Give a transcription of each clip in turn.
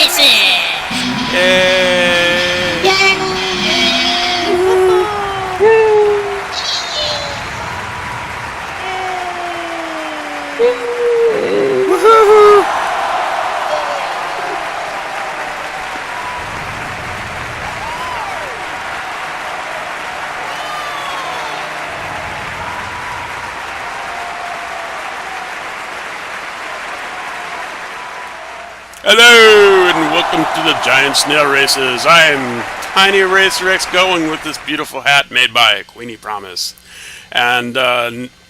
races! Yay! Woohoo! Hello, and welcome to the Giant Snail Races. I am Tiny Racer X going with this beautiful hat made by Queenie Promise. And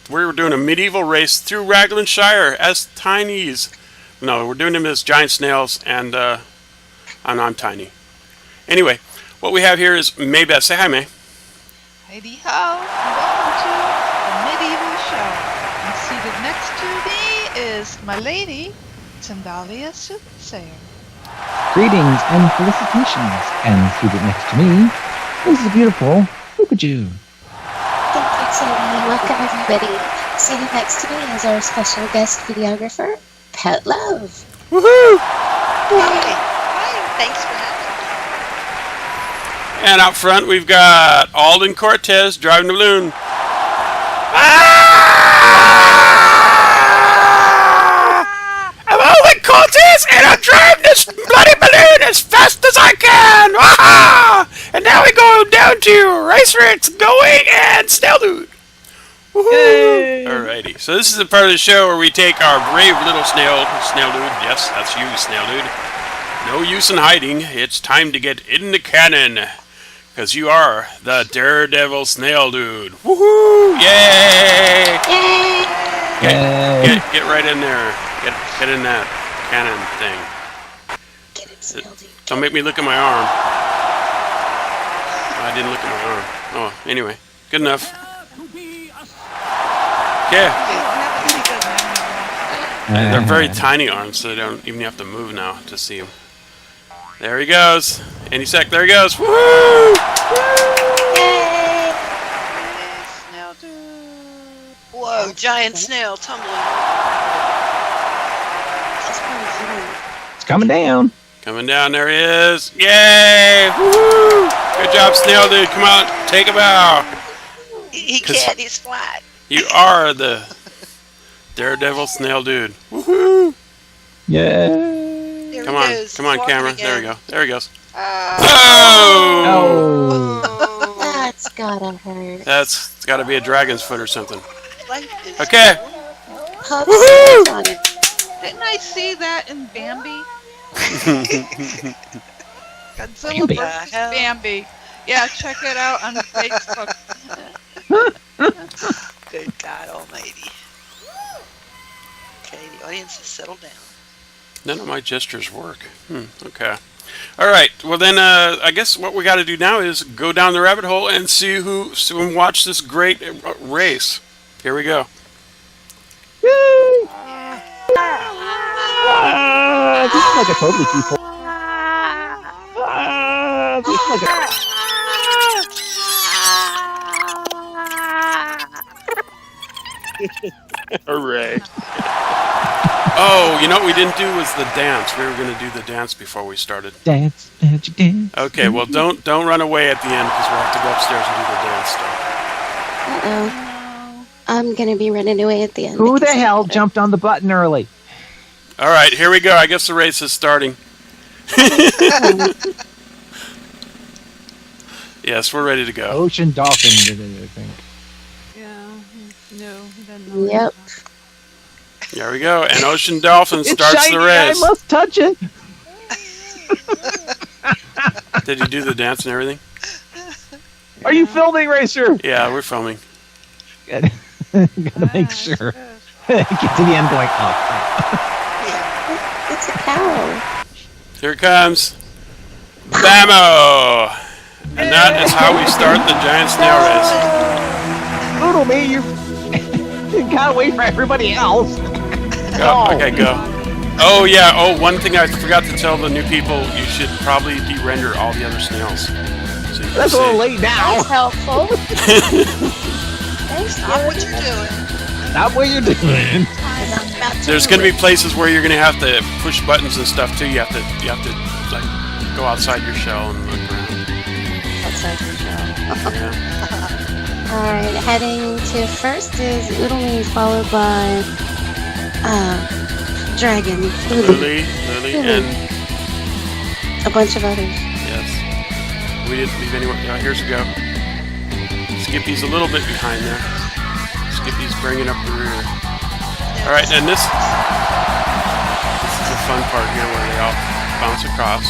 we're doing a medieval race through Raglan Shire as Tinies. No, we're doing them as giant snails, and I'm Tiny. Anyway, what we have here is Maybeth. Say hi, May. Heidi ho, and welcome to the medieval show. And seated next to me is my lady, Tindalia Soothsayer. Greetings and felicitations. And seated next to me is the beautiful Boopajoo. Thank you, Tony. Welcome, everybody. Seated next to me is our special guest videographer, Pet Love. Woohoo! Hi, thanks for having me. And out front we've got Alden Cortez driving the balloon. I'm Alden Cortez and I'm driving this bloody balloon as fast as I can! And now we go down to Racer X going and Snail Dude. Woohoo! Alrighty, so this is the part of the show where we take our brave little Snail Dude. Yes, that's you, Snail Dude. No use in hiding. It's time to get in the cannon. Because you are the Daredevil Snail Dude. Woohoo! Yay! Yay! Get right in there. Get in that cannon thing. Get it, Snail Dude. Don't make me look at my arm. I didn't look at my arm. Oh, anyway. Good enough. Yeah. They're very tiny arms, so they don't even have to move now to see them. There he goes. Any sec, there he goes. Woo! Yay! Snail Dude. Whoa, giant snail tumbling. It's coming down. Coming down, there he is. Yay! Woo! Good job, Snail Dude. Come on, take a bow. He can't, he's flat. You are the Daredevil Snail Dude. Woohoo! Yeah. There Come he on, goes. come on, Walking camera. again. There we go. There he goes. Oh. That's gotta hurt. That's got to be a dragon's foot or something. Life is Okay. Hugs Woohoo! on it. Didn't I see that in Bambi? Godzilla Bambi. vs. Bambi. Yeah, check it out on Facebook. Good God Almighty. Okay, the audience has settled down. None of my gestures work. Okay. All right. Well, then I guess what we got to do now is go down the rabbit hole and see and watch this great race. Here we go. Yay! This is like a totally people. This is like Hooray. Oh, you know what we didn't do was the dance. We were going to do the dance before we started. Dance, magic dance. Okay, well, don't run away at the end because we'll have to go upstairs and do the dance stuff. Uh-oh. I'm gonna be running away at the end. Who the hell jumped on the button early? All right, here we go. I guess the race is starting. Yes, we're ready to go. Ocean Dolphin did it, I think. Yeah, no, he doesn't know. Yep. Here we go. And Ocean Dolphin It's starts shiny, the race. I must touch it. Did you do the dance and everything? Are you filming, Racer? Yeah, we're filming. Gotta make sure. Get to the end going, oh, It's a cow. Here it comes. Bammo! And that is how we start the giant snail race. Little me, you got away from everybody else. Go. Okay, go. Oh, yeah. Oh, one thing I forgot to tell the new people, you should probably de-render all the other snails. So you can That's a see. little late now. That's helpful. Thanks, Stop what you're doing. Stop what you're doing. There's going to be places where you're going to have to push buttons and stuff too. You have to like go outside your shell and look around. Outside your shell. Yeah. Alright, heading to first is Oodaloo, followed by Dragon, Lily, Lily. and a bunch of others. yes. We didn't leave anyone. Here's we go. Skippy's a little bit behind there. Skippy's bringing up the rear. All right, and this is the fun part here where they all bounce across.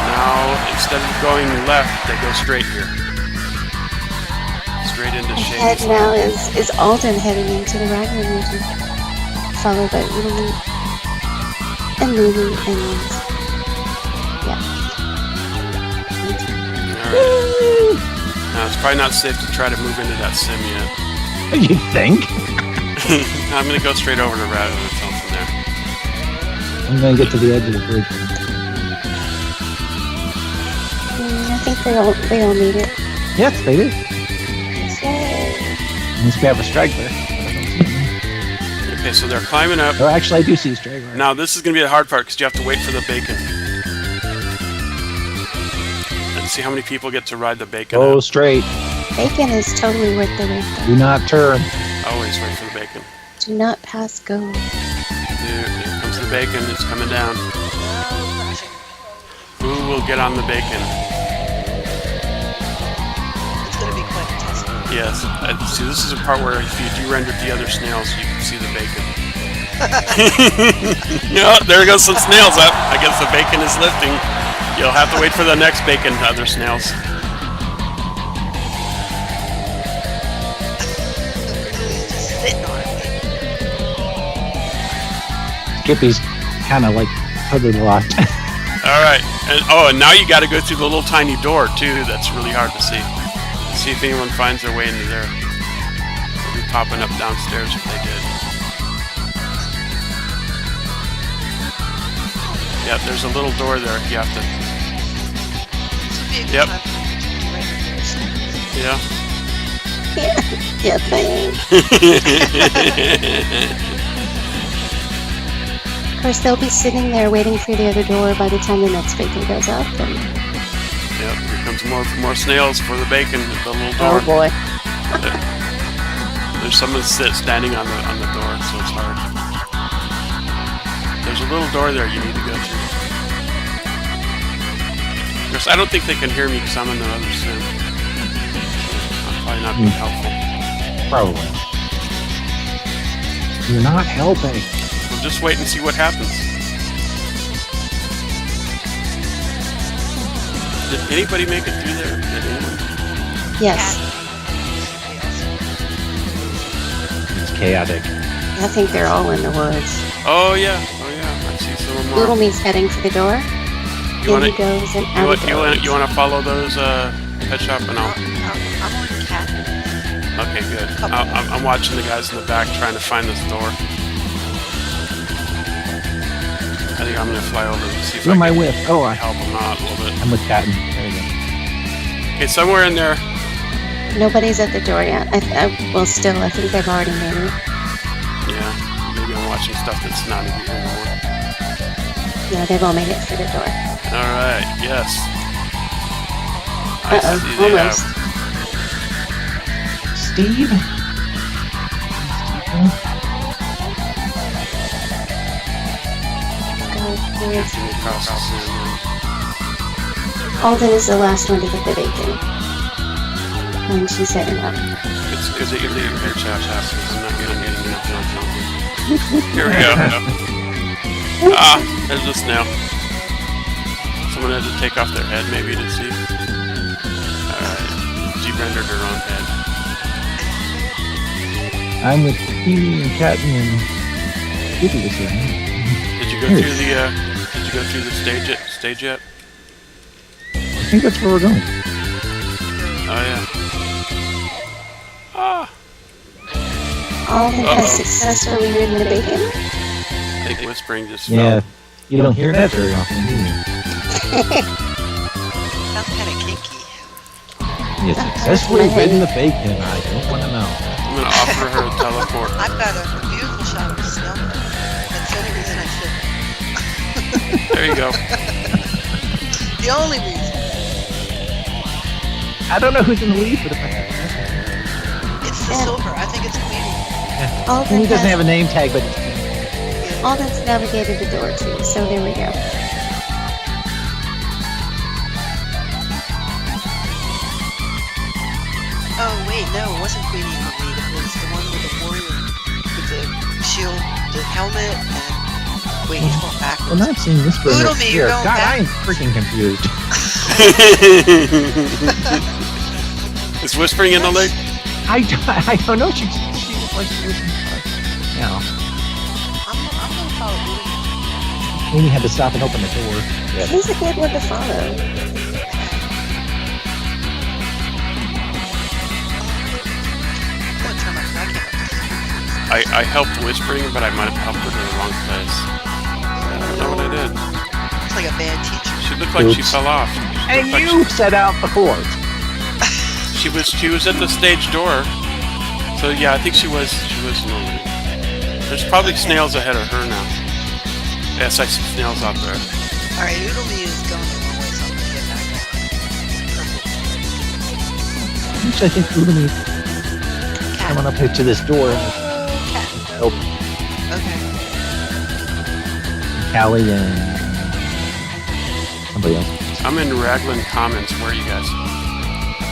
Now, instead of going left, they go straight here. Straight into Head shade. now is Alden heading into the Ragnar region, followed by Oodaloo and Lulu and yeah. Alright. Now, it's probably not safe to try to move into that sim yet. You think? I'm going to go straight over to Rado and tell from there. I'm gonna get to the edge of the bridge. I think they all need it. Yes, they do. Yay. Unless we have a straggler. Okay, so they're climbing up. Oh, actually, I do see a straggler. Now, this is going to be the hard part because you have to wait for the bacon. Let's see how many people get to ride the bacon Go up. straight. Bacon is totally worth the wait Do though. not turn. Always wait for the bacon. Do not pass go. Here comes the bacon. It's coming down. Who will get on the bacon? It's going to be quite a test. Yes. See, this is a part where if you de-rendered the other snails, you can see the bacon. Yeah, there goes some snails up. I guess the bacon is lifting. You'll have to wait for the next bacon, other snails. He's just sitting on it. Skippy's kind of like huddled a lot. All right, and now you got to go through the little tiny door too. That's really hard to see. See if anyone finds their way into there. They'll be popping up downstairs if they did. Yeah, there's a little door there. You have to. This would be a good Yep. time for you to be ready for yourself. Yeah. Yeah, thanks. Of course, they'll be sitting there waiting for the other door by the time the next bacon goes up. And Yep. Here comes more snails for the bacon. The little door. oh boy. There's someone standing on the door, so it's hard. There's a little door there you need to go through. Of course, I don't think they can hear me because I'm in the other sim. I'll probably not be helpful. Probably. You're not helping. We'll just wait and see what happens. Did anybody make it through there? Did anyone? Yes, It's chaotic. I think they're all in the woods. Oh yeah. I see some of them. Little me's heading for the door. You In want he to? goes and out he goes. You want to follow those pet shop and I'll. I'm on the cat. Okay, good. I'm watching the guys in the back trying to find this door. I think I'm gonna fly over and see if You're I my can whip. Oh, help them out a little bit. I'm with Patton. There you go. Okay, somewhere in there. Nobody's at the door yet. I think they've already made it. Yeah, maybe I'm watching stuff that's not in here anymore. Yeah, they've all made it through the door. All right. Yes. I see Uh-oh, they almost. have- Steve? Go here. Getting across the sand. Alden is the last one to get the bacon. And she's heading up. It's because you're leaving pet shop because I'm not getting enough nothing. Here we go. There's a snail. Someone had to take off their head maybe to see. Alright. She rendered her own head. I'm with Kiwi and Patton and Skippy this year. Did you go Here. through the did you go through the stage yet? I think that's where we're going. Oh yeah. Ah, Alden Uh-oh. has successfully ridden the bacon. I think whispering just Yeah. fell. You don't hear that very often, do you? Sounds kind of kinky. You successfully ridden the bacon. I don't want to know. I'm gonna offer her a teleport. I've got a beautiful shot of a snail. That's the only reason I said There you go. The only reason. I don't know who's in the lead for the It's the silver. I think it's Queenie. He doesn't have a name tag, but Alden's navigated the door too, so there we go. Oh wait, no, it wasn't Queenie in the lead. It was the one with the warrior with the shield, the helmet, and wait, he's going backwards. I'm not seeing Whisper. Oodle me, you're God, going I am backwards. freaking confused. Is Whispering in the lead? I don't know. She looks like she was in charge. Now, I'm gonna follow Oodle. Queenie had to stop and open the door. Yeah. He's a good one to follow. What time I can't. I helped Whispering, but I might have helped her in the wrong place. I don't know what I did. It's like a bad teacher. She looked like she Oops. fell off. And Looked like you set out the fort. she was at the stage door. So yeah, I think she was in the lead. There's probably snails ahead of her now. Yes, I see snails out there. Alright, Oodle me is going the wrong way, so I'm gonna get back out. Actually, I think Udemy Cat. coming up here to this door. Cat. Nope. Okay. Callie and somebody else. I'm in Raglan Commons. Where are you guys?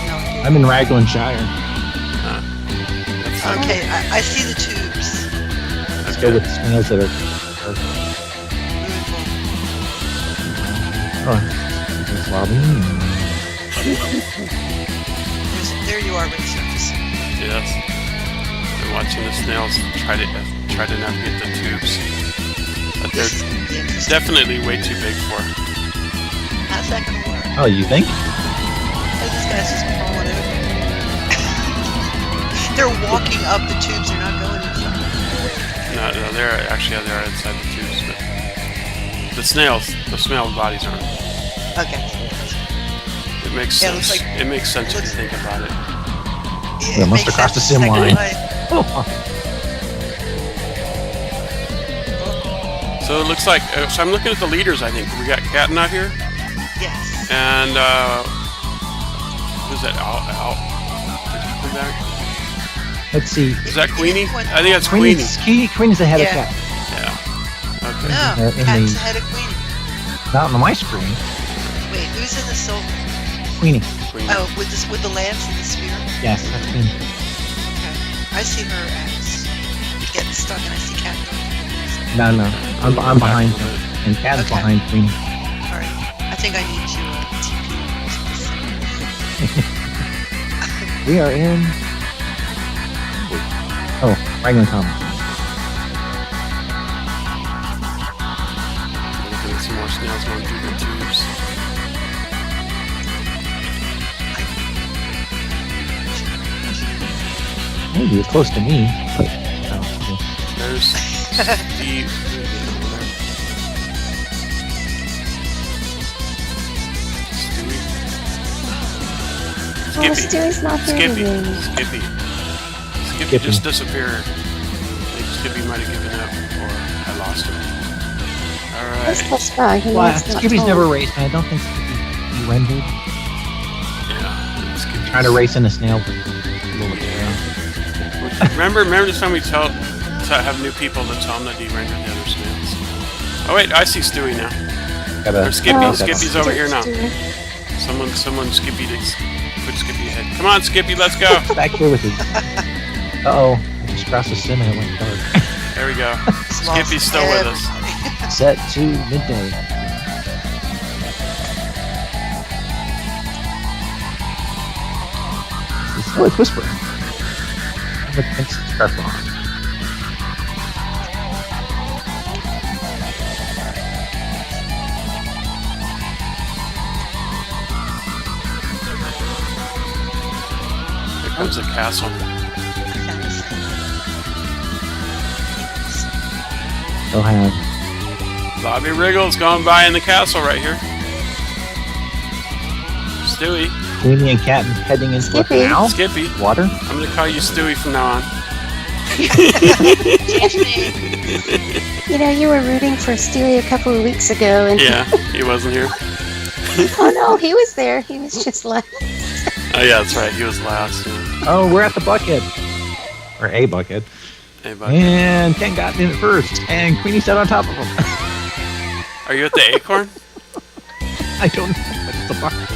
No, I'm in Raglan Shire. That's okay, I see the tubes. Let's go with the snails that are. Beautiful. This lobby. There you are, Ray Surface. Yes. I'm watching the snails try to navigate the tubes. But they're This is gonna be interesting. definitely way too big for her. How's that gonna work? Oh, you think? Oh, this guy's just falling over. They're walking up the tubes, they're not going inside. No, they're inside the tubes. But the snail bodies aren't. Okay. It makes Yeah, it sense. looks like- It makes sense if you think about it. Yeah, Yeah, it must makes have crossed the sense. sim line. Second Oh, So it looks like. So I'm looking at the leaders. I think we got Catton out here, Yes. and who's that? Al? Did he come back? let's see. Is that Queenie? I think that's Queenie. Queenie's ahead Yeah. of Cat. Yeah. Okay. No, in Cat's the- ahead of Queenie. Not on my screen. Wait, who's in the silver? Queenie. Queenie. Oh, with the lance and the spear? Yes, that's Queenie. Okay. I see her as getting stuck and I see Cat. No, I'm Back behind a little her, bit. and Cat's Okay. behind Queenie. Alright. I think I need to TP. We are in. Oh, Raglan Commons. Looking at some more snails going through the tubes. Maybe it's close to me, but oh, There's Steve. Oh, Skippy. Stewie's not there Skippy. again. Skippy. Skippy Skippy. just disappeared. I think Skippy might have given up, or I lost him. He's Alright. close by. He well, must not Skippy's told. never raced, and I don't think Skippy rendered. Yeah. Skippy's Trying to race in a snail. But a little bit Remember this time we have new people to tell them that he rendered the other snails. Oh wait, I see Stewie now. Gotta- There's Skippy. Oh, Skippy's over here now. Stewie. Someone Skippy put Skippy ahead. Come on, Skippy, let's go. back here with his. Uh-oh. I just crossed the sim and it went dark. There we go. Lost Skippy's still with us. everybody. Set to midday. Oh, it's Whisper. It's Scarflaw. Here comes the castle. They'll have. Bobby Wriggle's going by in the castle right here. Stewie. Queenie and Cat heading into a Skippy. canal. Skippy. Water. I'm gonna call you Stewie from now on. Yeah, You know, you were rooting for Steely a couple of weeks ago, and Yeah, he wasn't here. oh no, he was there. He was just like, Oh yeah, that's right. He was last. Yeah. Oh, we're at the bucket. Or a bucket. Hey, bud. And Ken got in first, and Queenie sat on top of him. Are you at the acorn? I don't know, but it's a bucket.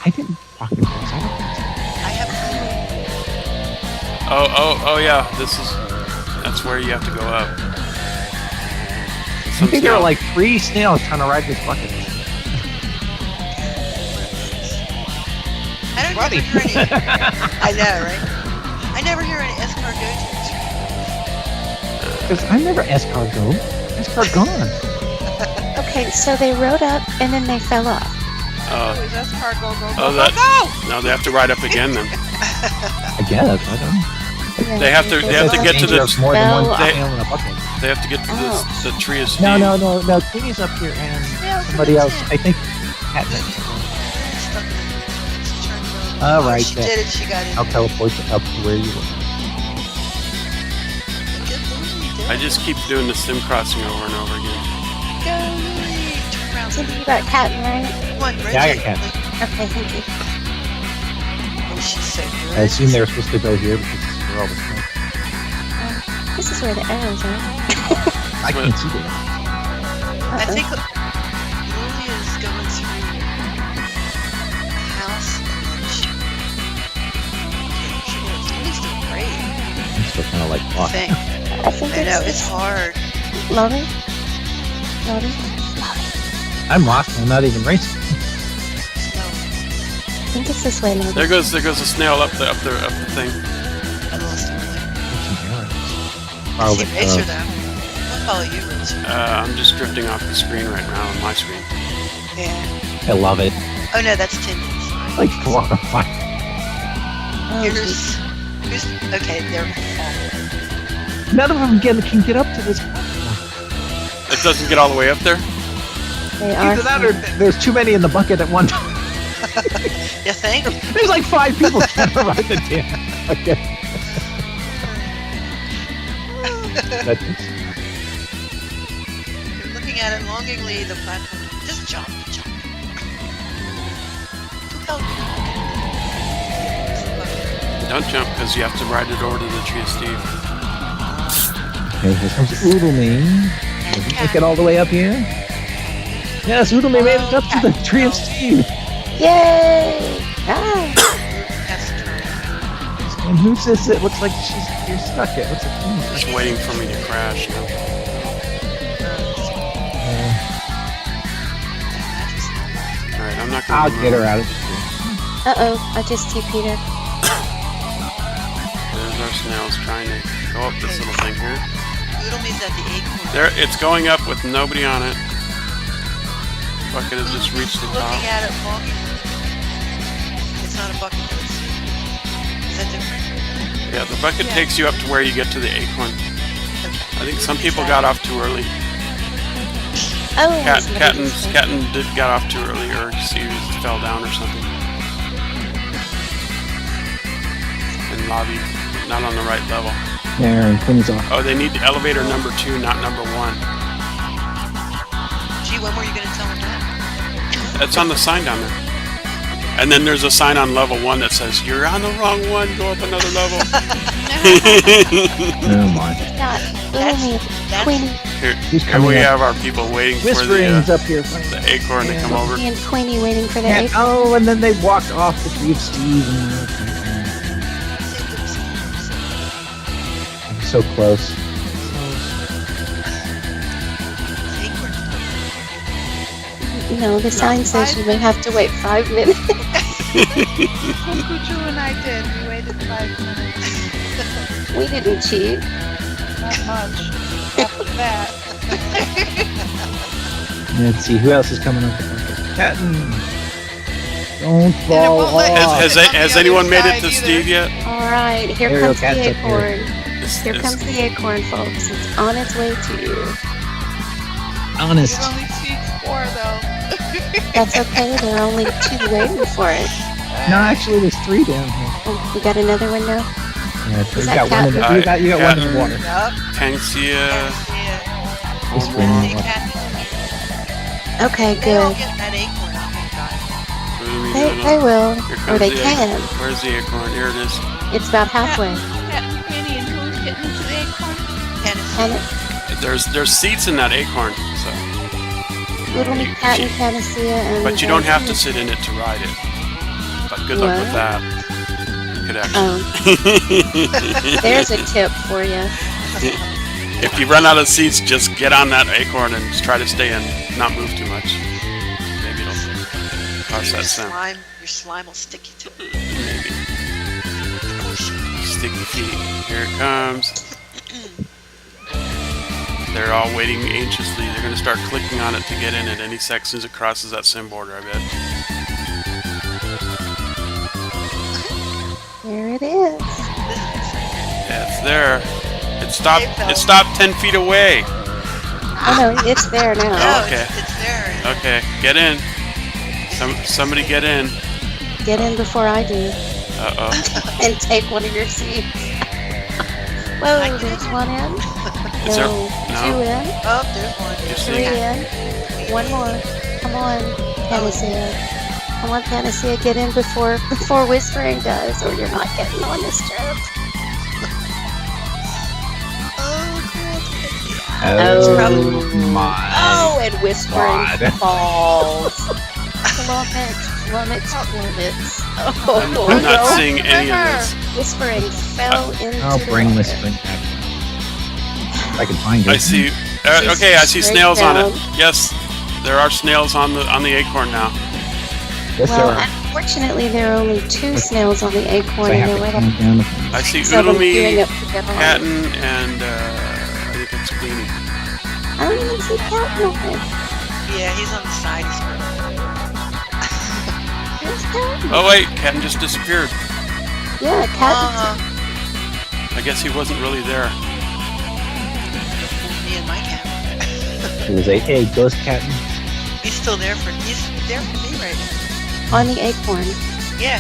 I didn't bucket this. I don't think so. I have Oh yeah. That's where you have to go up. I Some think there snail- are like 3 snails trying to ride this bucket. I don't Funny. ever hear any. I know, right? I never hear any escargots. Because I never escargot. Escargot. okay, so they rode up and then they fell off. Oh, Is that car go, go, Oh, go, that- go, no, they have to ride up again then. I guess. I don't know. Yeah, They have to get to Danger of the. more than one They- snail in a bucket. They have to get to the tree of Steve. No. Queenie's up here and somebody else. I think Catnip. All right, She then. did it. She got it. I'll teleport you up to where you were. Good thing you did. I just keep doing the sim crossing over and over again. Go, Lily. Turn around. So you got Captain, right? Come on, Yeah, I got Bridget. cat. Okay, thank you. Oh, she's so good. I assume they were supposed to go here because this is where all the smoke. This is where the arrows are. I can't see them. I Uh-oh. think Lily is going through the house and then she goes, Lily's doing great. I'm still kind of like I lost. think. I think I know, it's hard. Loading? Loading? I'm lost. I'm not even racing. Slow. I think it's this way, Loading. There goes a snail up the thing. I lost her. Oh, See but, Racer though. I'll follow you, Racer. I'm just drifting off the screen right now on my screen. Yeah. I love it. Oh no, that's Timmy's. Like 4 or 5. Oh, Here's okay, they're None of them can get up to this. It doesn't get all the way up there. they are. Either that or there's too many in the bucket at one time. you think? There's like 5 people trying to ride the damn bucket. That's You're looking at it longingly, the platform. Just jump. Oh, Don't jump because you have to ride it over to the tree of Steve. okay, here comes Oodleme. Does he make it all the way up here? Yes, Oodleme made it up to the tree of Steve. Yay! Ah! that's true. And who's this? It looks like you're stuck it. What's it? Just waiting for me to crash now. Alright, I'm not gonna I'll move. get her out of the Uh-oh, I just TP'd her. There's our snails trying to go up this little thing here. Oodleme's at the acorn. There, it's going up with nobody on it. Bucket has just reached the top. Looking at it longingly. It's not a bucket, though. Is that different? Yeah, the bucket Yeah. takes you up to where you get to the acorn. Okay. I think some people got off too early. Oh, Catton got off too early, or he fell down or something. And Lobby, not on the right level. There, and Queenie's off. Oh, they need elevator number 2, not number 1. Gee, when were you going to tell him that? That's on the sign down there. And then there's a sign on level 1 that says, "You're on the wrong one, go up another level." Oh my. Not Oodleme, Queenie, Here, Who's here coming we up? have our people waiting for Whispering's the up here. acorn to come over. and Queenie waiting for the And, acorn. oh, and then they walked off the tree of Steve. And so close. Acorn. No, the sign says you may have to wait 5 minutes. Kukuju and I did. We waited 5 minutes. We didn't cheat. Not much. After that. Let's see, who else is coming up? Catton. Don't fall won't let- off. Has anyone made it to Either. Steve yet? All right, here Ariel comes Cat's the up here. acorn. It's- Here it's- comes the acorn, folks. It's on its way to you. Honest. It only seats 4 though. That's okay. There are only 2 waiting for it. No, actually, there's 3 down here. Oh, we got another one now. Yeah, Is you that got one in the, cat? you got one in the water. Yup. Panacea. Panacea. Whispering in the See, water. Cat. Okay, They all good. get that acorn, oh my god. They will, Here or comes they the can. acorn. Where's the acorn? Here it is. It's about halfway. Cat and Queenie, and who's getting into the acorn? Panacea. There's seats in that acorn, so Little You- Cat and Panacea and... but you don't have to sit in it to ride it. But good luck with What? that. You could actually. Oh, there's a tip for you. If you run out of seats, just get on that acorn and just try to stay in, not move too much. Maybe it'll cause that sound. Your slime will stick you to it. Maybe. Oh shit. Sticky feet. Here it comes. They're all waiting anxiously. They're going to start clicking on it to get in at any second as soon as it crosses that sim border, I bet. There it is. Yeah, it's there. It stopped 10 feet away. Oh no, it's there now. No, okay. it's there. Okay, get in. Somebody get in. Get in before I do. Uh-oh. And take one of your seats. Whoa, there's one in. Is there- No, no? two in. Oh, there's one. You Three see? in. One more. Come on, Panacea. Come on, Panacea, get in before Whispering does, or you're not getting on this trip. Oh my. Oh, and Whispering God. falls. Plummets. Oh, I'm not no. seeing any of this. Whispering fell into I'll the bring water. Whispering back. If I can find it. I see. Just Okay, I see straight snails on it. down. Yes, there are snails on the acorn now. Yes, Well, there are. unfortunately, there are only two snails on the So acorn, I and have they're to right count down the I see so them queuing Udemy, up together. Patton, and I think it's Queenie. I don't even see Patton on it. Yeah, he's on the side. Where's Patton? Oh wait, Patton just disappeared. Yeah, Patton. I guess he wasn't really there. Me and my cat. It was a hey, ghost cat. He's still there for me right now. On the acorn. Yeah.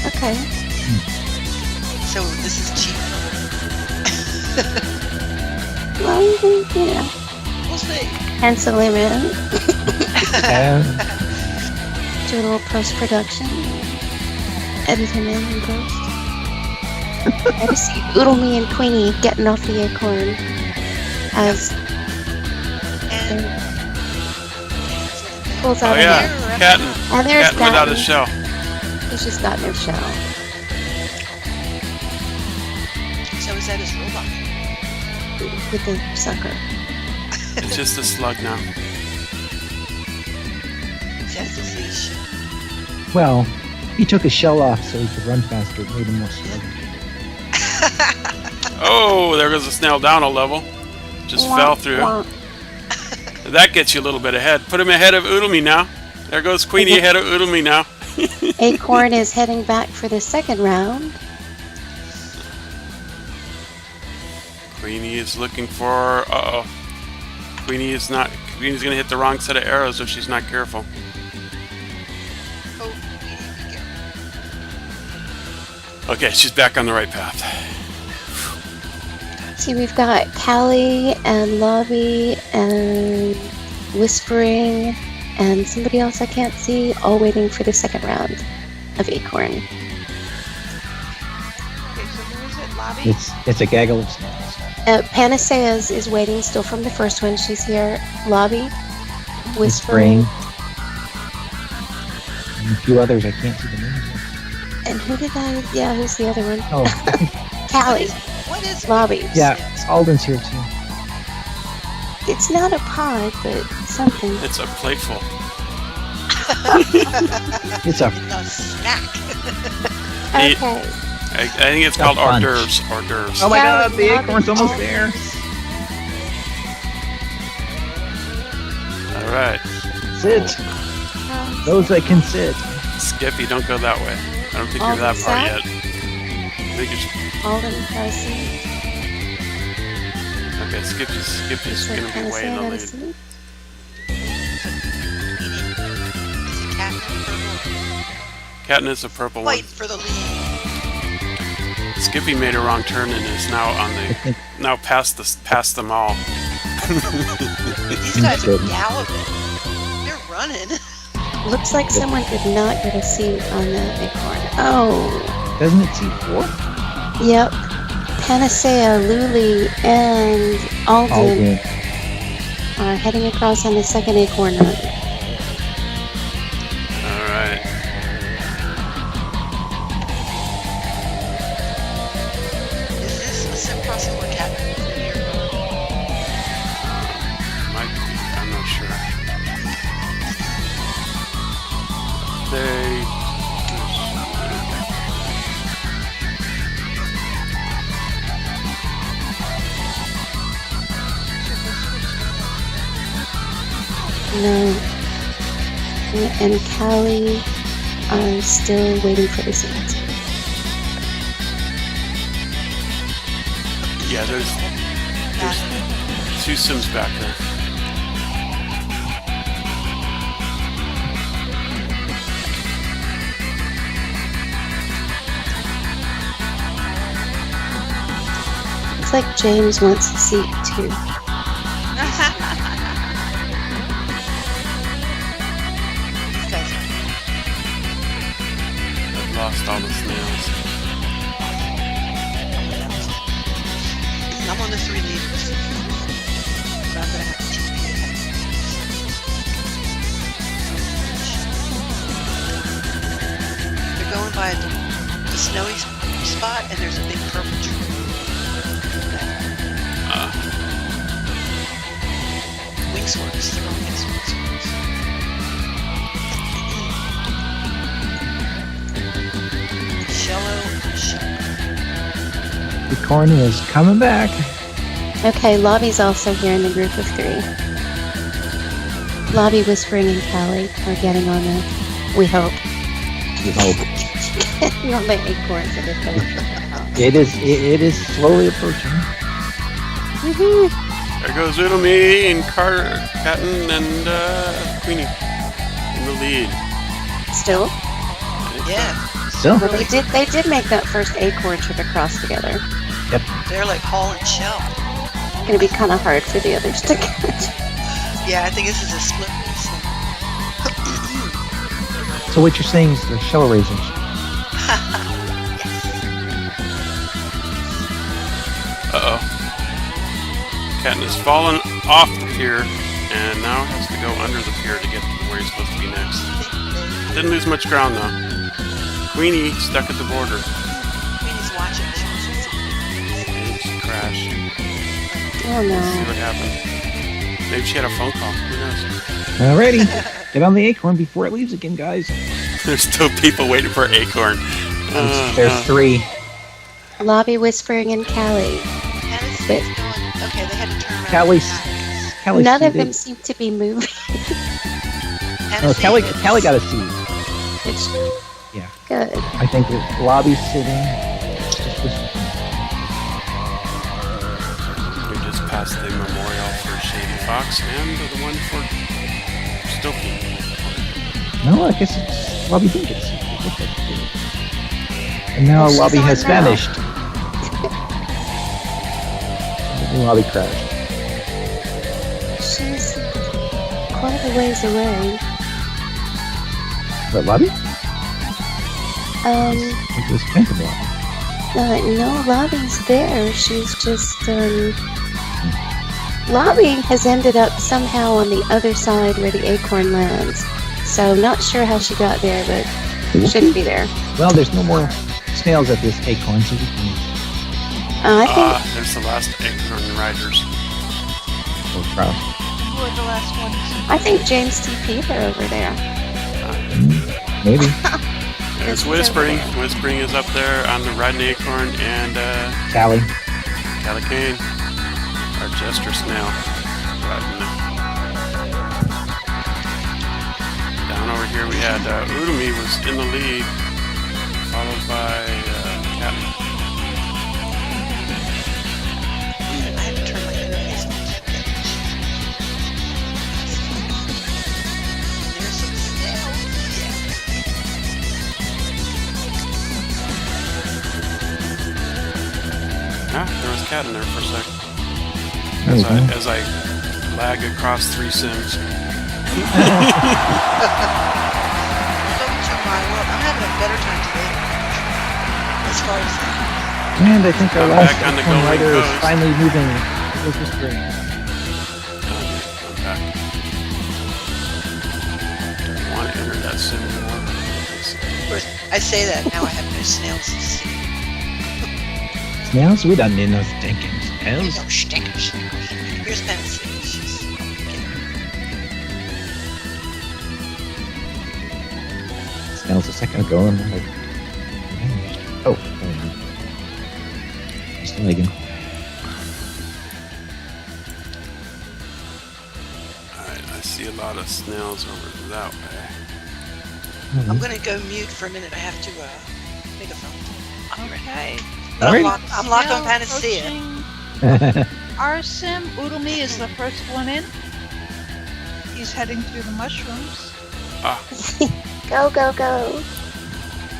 Okay. So this is cheap. Well, you know, We'll see. pencil him in. Do a little post-production. Edit him in and post. I just see Oodle Me and Queenie getting off the acorn as And pulls Oh out yeah, a Patton. And there's Patton without his Patton. shell. He's just got no shell. so is that his robot? With the sucker. It's just a slug now. Just his leash. Well, he took his shell off so he could run faster. It made him more sluggish. Oh, there goes a snail down a level. Just fell through. Womp. That gets you a little bit ahead. Put him ahead of Oodle Me now. There goes Queenie ahead of Oodle Me now. Acorn is heading back for the second round. Queenie is looking for. Uh-oh. Queenie's gonna hit the wrong set of arrows if she's not careful. Oh, we need to be careful. Okay, she's back on the right path. See, we've got Callie and Lobby and Whispering and somebody else I can't see, all waiting for the second round of Acorn. Okay, so who is it? Lobby? It's a gaggle of snails. Panacea is waiting still from the first one. She's here. Lobby, Whispering. Whispering, And a few others I can't see the names of. and who did I? Yeah, who's the other one? Oh, Callie, What is Lobby. yeah, Alden's here too. It's not a pod, but something. It's a plateful. It's a a snack? Eat. Okay. I think it's called hors bunch. d'oeuvres. Hors d'oeuvres. Oh my Callie, god, the Lobby, acorn's almost Alden. there. All right. Sit. Those that can sit. Skippy, don't go that way. I don't think you're that Alden's far out? yet. I think you're. Alden has a seat. Okay, Skippy's So gonna be way in Panacea the got a lead. seat. Is it cat or purple? Katniss a purple one. Fight for the lead. Skippy made a wrong turn and is now on the past them all. These guys are galloping. They're running. Looks like someone did not get a seat on the acorn. Oh, Doesn't it see 4? yep. Panacea, Luli, and Alden Alden. are heading across on the second acorn run. All right. Is this a sim crossing where Captain Clear? Might be. I'm not sure. They. No. And Callie are still waiting for the seat. Yeah, there's two Sims back there. Looks like James wants a seat too. These guys I've lost all the snails. I'm on the 3 leaders. But I'm gonna have to teach me They're going by the snowy spot, and there's a big purple tree. Wingsworks. They're going against Wingsworks. Shello. Acorn is coming back. Okay, Lobby's also here in the group of 3. Lobby, Whispering, and Callie are getting on the, we hope, We hope. getting on the acorn for the finish. It is slowly approaching. Woohoo! There goes Udemy and Catton and Queenie in the lead. Still? Yeah, So, Well, they did make that first acorn trip across together. they're like Hall and Shell. It's gonna be kind of hard for the others to catch. Yeah, I think this is a split race. so what you're saying is they're shell raisers. Uh-oh. Catton has fallen off the pier and now has to go under the pier to get to where he's supposed to be next. Didn't lose much ground though. Queenie stuck at the border. Queenie's watching. She wants to see. And she crashed. Oh See no. what happened. Maybe she had a phone call. Who knows? Alrighty. Get on the acorn before it leaves again, guys. There's still people waiting for Acorn. There's 3. Lobby, Whispering, and Callie. Tennessee But- is going. Okay, they had to turn around. Callie's None of them seated. seem to be moving. Oh, Callie got a seat. It's Yeah. good. I think the lobby's sitting. We just passed the memorial for Shady Fox and the one for Stokey. No, I guess it's lobby didn't get a seat. And now Oh, she's lobby on has now. vanished. The lobby crashed. She's quite a ways away. But lobby? It was phantom lobby. No, Lobby's there. She's just, Lobby has ended up somehow on the other side where the acorn lands. So not sure how she got there, but should be there. Well, there's no more snails at this acorn, so we can I think There's the last Acorn Riders. go try. Who are the last ones? I think James TP'd her over there. Maybe. There's Whispering. Whispering is up there on the riding Acorn, and Callie. Callie Kane, our Jester Snail, riding there. Down over here we had Udemy was in the lead, followed by Catton. I have to turn my interface on. There's some snails. Yeah. cat in there for a sec. There you go. As I lag across 3 sims. Welcome to my world. I'm having a better time today. As far as that. And I think our I'm last back on the X1 Golden rider is Coast. finally moving towards the spring. I'm back. Don't want to enter that sim anymore. Of course, I say that now I have no snails to see. Snails? We don't need no stinking There's snails. no stinkers. Here's Fantasy. She's Snails a second ago, and I'm like, oh, there you go. Just lagging. Alright, I see a lot of snails over that way. I'm gonna go mute for a minute. I have to make a phone. Okay. But Alright. I'm locked on Now Panacea. approaching our sim, Oodleme is the first one in. He's heading through the mushrooms. Ah, Go, go, go.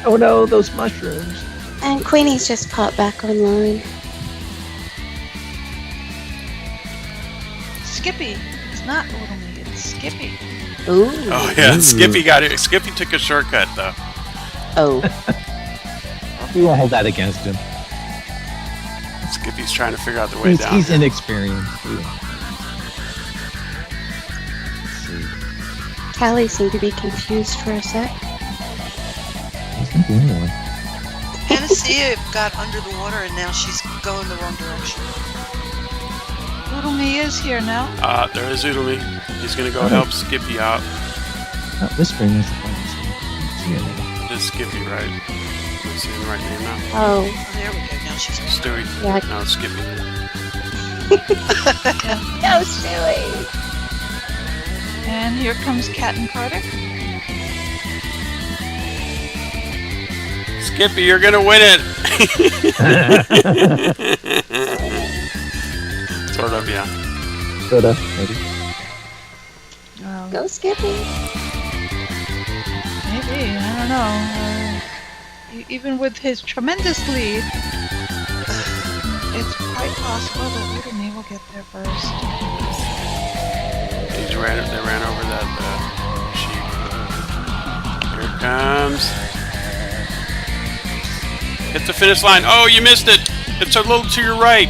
Oh no, those mushrooms. And Queenie's just popped back online. Skippy. It's not Oodleme, it's Skippy. Ooh. oh yeah, Ooh. Skippy got it. Skippy took a shortcut though. Oh. We won't hold that against him. Skippy's trying to figure out the way down. He's here. inexperienced. Let's see. Callie seemed to be confused for a sec. He's not the only one. Panacea got under the water and now she's going the wrong direction. Oodleme is here now. There is Oodleme. He's gonna go help Skippy out. Oh, whispering is the one. See you later. It is Skippy, right? Am I saying the right name now? Oh. Oh, there we go. Now she's Stewie? Yeah. No, it's Skippy. No, Stewie. And here comes Cat and Carter. Skippy, you're gonna win it! Sort of, yeah. Soda, maybe. Go, Skippy. Maybe, I don't know. Even with his tremendous lead, it's quite possible that Oodleme will get there first. They ran over that sheep. Here it comes. Hit the finish line. Oh, you missed it. It's a little to your right.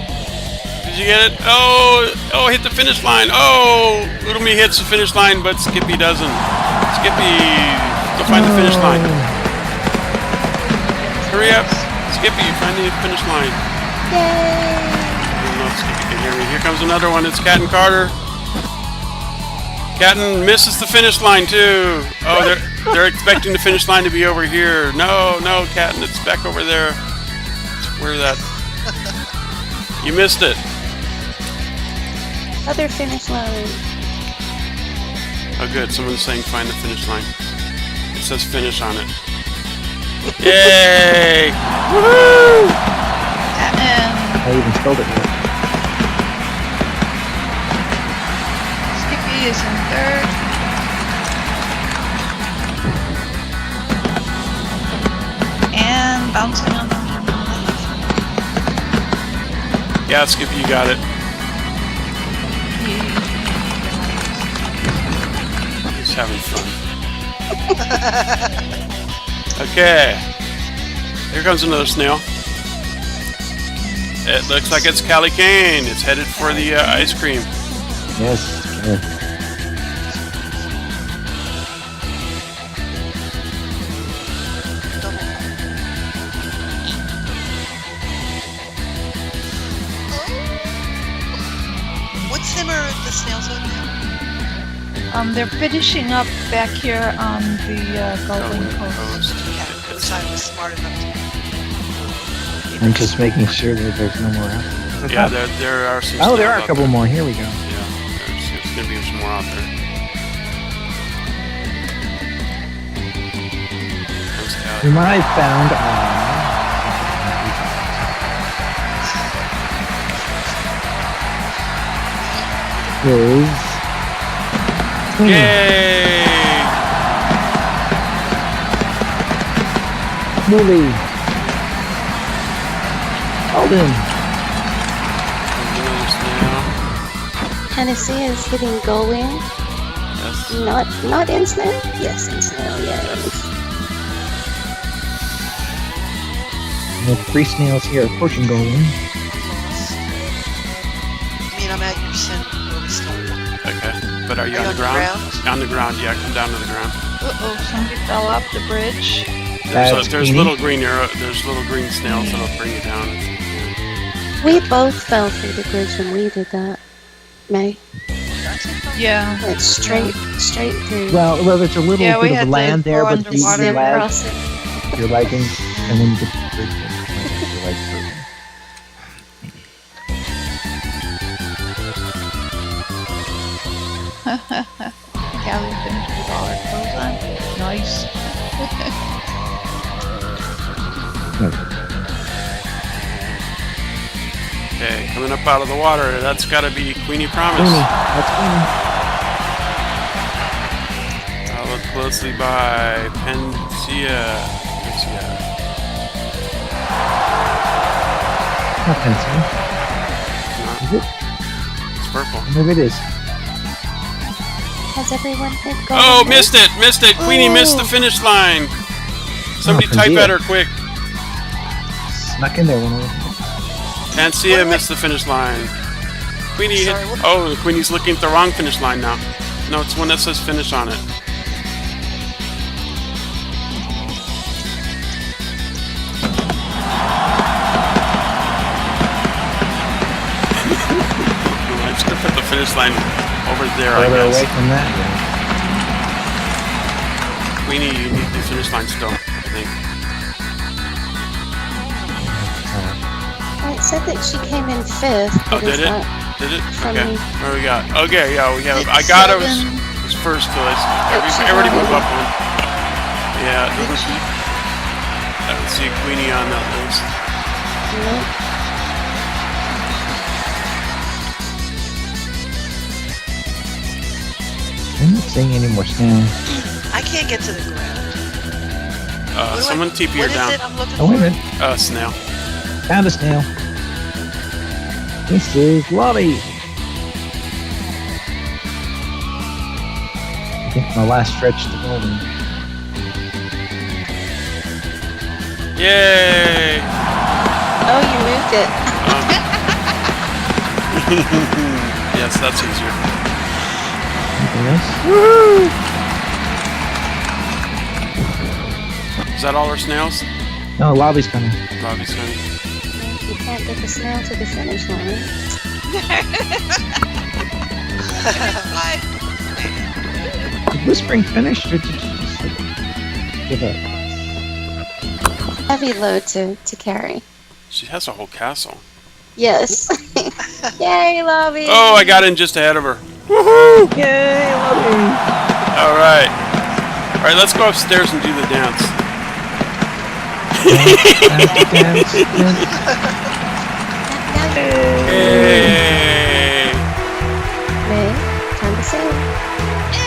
Did you get it? Oh, hit the finish line. Oh, Oodleme hits the finish line, but Skippy doesn't. Skippy, go find the finish line. Hurry up. Skippy, find the finish line. Yay! I don't know if Skippy can hear me. Here comes another one. It's Cat and Carter. Catton misses the finish line too. Oh, they're expecting the finish line to be over here. No, Catton, it's back over there. Where that? You missed it. Other finish line. Oh, good. Someone's saying find the finish line. It says finish on it. Yay! Woohoo! And I even spelled it right. Skippy is in third. And bouncing on the left. Yeah, Skippy, you got it. He's having fun. Okay. Here comes another snail. It looks like it's Callie Kane. It's headed for the ice cream. Yes. What sim are the snails on now? They're finishing up back here on the Golden Coast. Yeah, because I was smart enough to. I'm just making sure that there's no more out there. Yeah, there are some. Oh, there are snails a couple out more. Here we go. there. Yeah, there's gonna be some more out there. Comes Callie. Whom I found is Yay! Movie. Alden. Tennessee is hitting going. Yes. Not in snow? Yes, in snow, yes. We have 3 snails here pushing Golan. I mean, I'm at your center where we started. Okay. But are you Are on you the on the ground? ground? On the ground, yeah. Come down to the ground. Uh-oh, somebody fell off the bridge. There's Queenie. little green arrow. There's little green snails that'll bring you down. We both fell through the bridge when we did that. May. Yeah. Went straight through. Well, there's a little Yeah, we bit had of to land there, go but underwater. you Zip lag. crossing. You're lagging, and when you get to the bridge, you're like through. Callie finished with all her clothes on. Nice. Okay, coming up out of the water. That's got to be Queenie Promise. Queenie, that's Queenie. Followed closely by Pansia. Not Tennessee. Is it? It's purple. Maybe it is. Has everyone hit going? Oh, missed it! Missed it! Queenie missed the finish line! Somebody type Pansia. at her quick. Snuck in there one of them. Pansia missed the finish line. Queenie hit. Sorry, what? Oh, Queenie's looking at the wrong finish line now. No, it's one that says finish on it. I'm just gonna put the finish line over there, I Further away guess. from that. Queenie, you need the finish line still, I think. It said that she came in 5th. Oh, but is did it? that Did it? from Okay. me? What do we got? Okay, yeah, we have. It's I got it. seven. Was first to us. she Everybody got move it. up one. Yeah, Did she? I don't see Queenie on that list. Nope. I'm not seeing any more snow. I can't get to the ground. What do Someone TP her What is down. it I'm looking Oh, wait a for? minute. Snail. Found a snail. This is Lolly. I think my last stretch to Golden. Yay! Oh, you moved it. Yes, that's easier. Anything else? Is that all our snails? No, Lobby's coming. Robbie's coming. You can't get the snail to the finish line. Did Whispering finish, or did you just give up? Heavy load to carry. She has a whole castle. Yes. Yay, Lobby! Oh, I got in just ahead of her. Yay, Lobby! All right. All right, let's go upstairs and do the dance. Dance, dance. Yay! May, time to sing.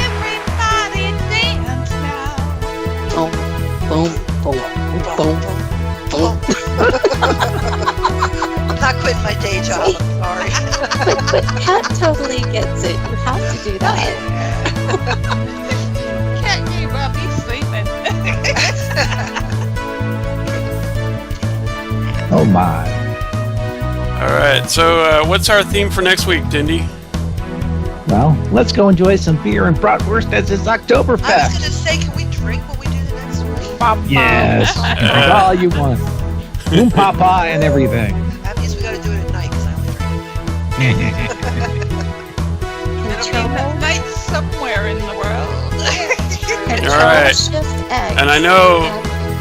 Everybody dance now. Boom, boom, boom, boom, boom. I'm not quitting my day job. I'm sorry. But Kat totally gets it. You have to do that. Can't keep up, he's sleeping. Oh my. All right. So, what's our theme for next week, Dindy? Well, let's go enjoy some beer and bratwurst as it's I was Oktoberfest. gonna say, can we drink when we do the next one? Yes, that's all you want. Boom papa and everything. That means we gotta do it at night, because I only drink. It'll be midnight somewhere in the world. Control right. Shift X. And I know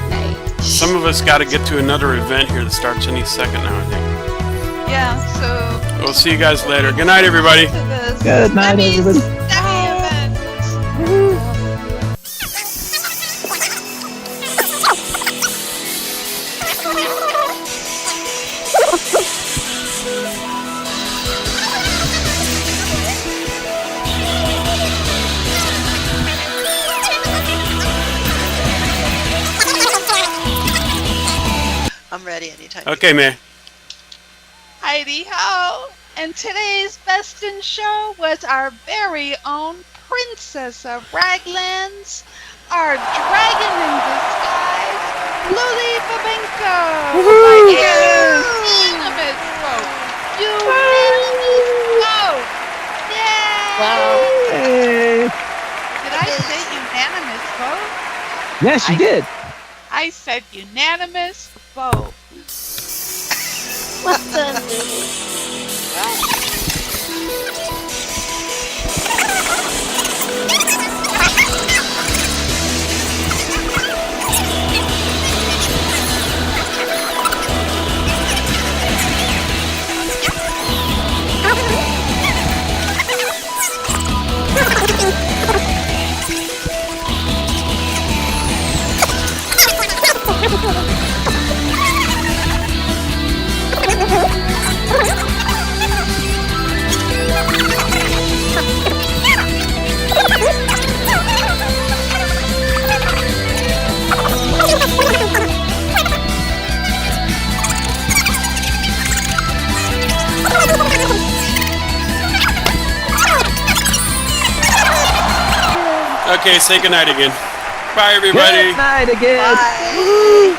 Night. some of us got to get to another event here that starts any second now, I think. Yeah, so We'll see you guys later. Good night, everybody. to this Good night, everybody. Steffi event. I'm ready anytime. Okay, May. Heidi ho, And today's Best in Show was our very own Princess of Raglands, our dragon in disguise, Luli Babenko. Woohoo! Unanimous vote. Unanimous vote. Yay! Wow. Hey. Did I say unanimous vote? Yes, you did. I said unanimous vote. What the? Okay, say goodnight again. Bye, everybody. Good night again. Bye.